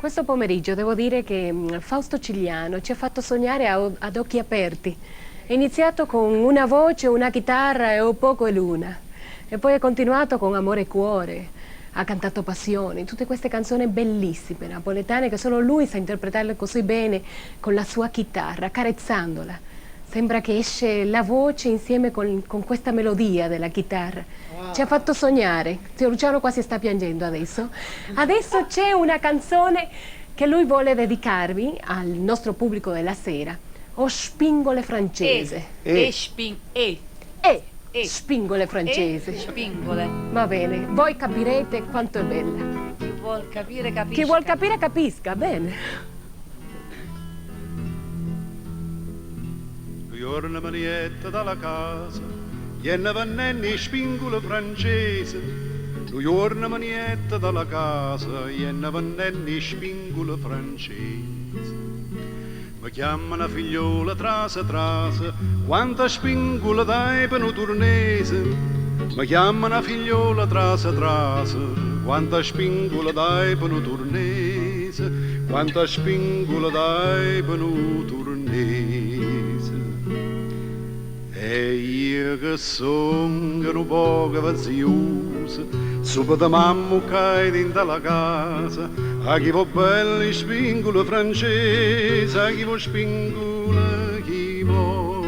questo pomeriggio devo dire che Fausto Cigliano ci ha fatto sognare ad occhi aperti. È iniziato con una voce, una chitarra e un poco e luna. E poi è continuato con Amore e Cuore, ha cantato Passioni, tutte queste canzoni bellissime, napoletane, che solo lui sa interpretarle così bene con la sua chitarra, carezzandola. Sembra che esce la voce insieme con questa melodia della chitarra. Ci ha fatto sognare. Zio Luciano quasi sta piangendo adesso. Adesso c'è una canzone che lui vuole dedicarvi al nostro pubblico della sera. O Spingole francese. Spingole francese. Spingole. Va bene, voi capirete quanto è bella. Chi vuol capire capisca. Chi vuol capire capisca, bene. Giorno manietta dalla casa, ienna vannenni spingolo francese. Giorno manietta dalla casa, ienna vannenni spingolo francese. Mi chiamano figliola trasa trasa, quanta spingola dai per un turnese. Mi chiamano figliola trasa trasa, quanta spingola dai per un turnese. Quanta spingola dai per un turnese. E io che sono un po' vaziosa, sopra da mamma che dentro la casa, a chi va belli spingola francese, a chi va spingola chi va.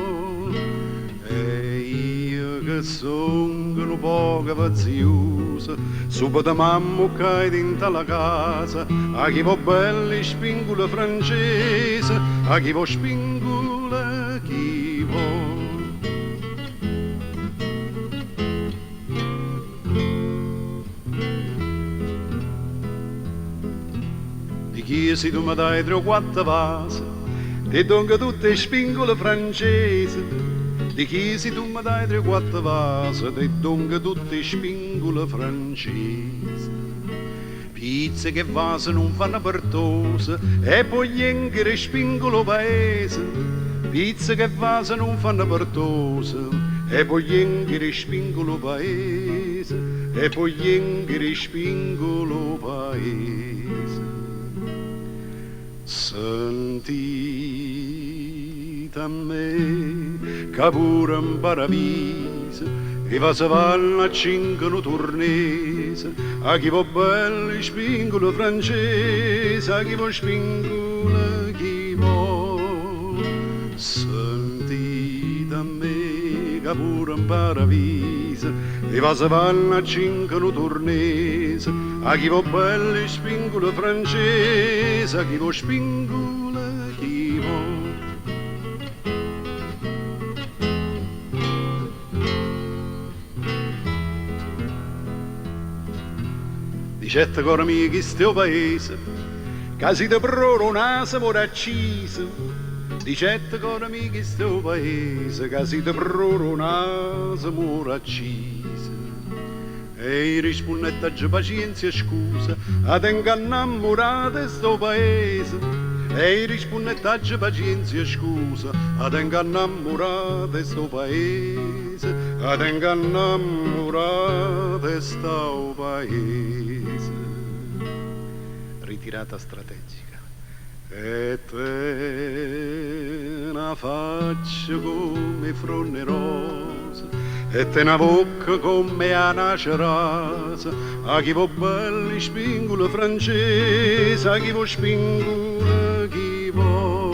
E io che sono un po' vaziosa, sopra da mamma che dentro la casa, a chi va belli spingola francese, a chi va spingola chi va. Chi si tu mi dai 3 o 4 vasi, ti donga tutte spingole francesi. Di chi si tu mi dai 3 o 4 vasi, ti donga tutte spingole francesi. Pizze che vasi non fanno pertose, e poi anche spingolo paese. Pizze che vasi non fanno pertose, e poi anche spingolo paese. E poi anche spingolo paese. Sentite a me che pure in paradiso e va se vanno a cinque turnese, a chi va belli spingono francese, a chi va spingono chi va. Sentite a me che pure in paradiso e va se vanno a cinque turnese, a chi va belli spingola francese, a chi va spingola chi va. Dicette caro amici in sto paese, che si te proro un naso accisa. Dicette caro amici in sto paese, che si te proro un naso accisa. E rispondette a pazienza e scusa, ad ingannamorate sto paese. E rispondette a pazienza e scusa, ad ingannamorate sto paese. Ad ingannamorate sto paese. Ritirata strategica. E te una faccia come fronne rosa, e te una bocca come una cerasa, a chi va belli spingola francese, a chi va spingola chi va.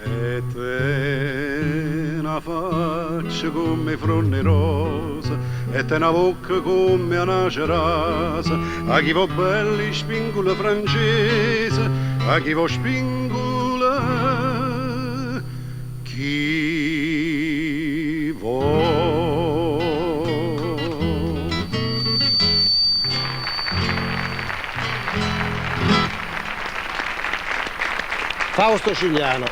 E te una faccia come fronne rosa, e te una bocca come una cerasa, a chi va belli spingola francese, a chi va spingola chi va. Fausto Cigliano.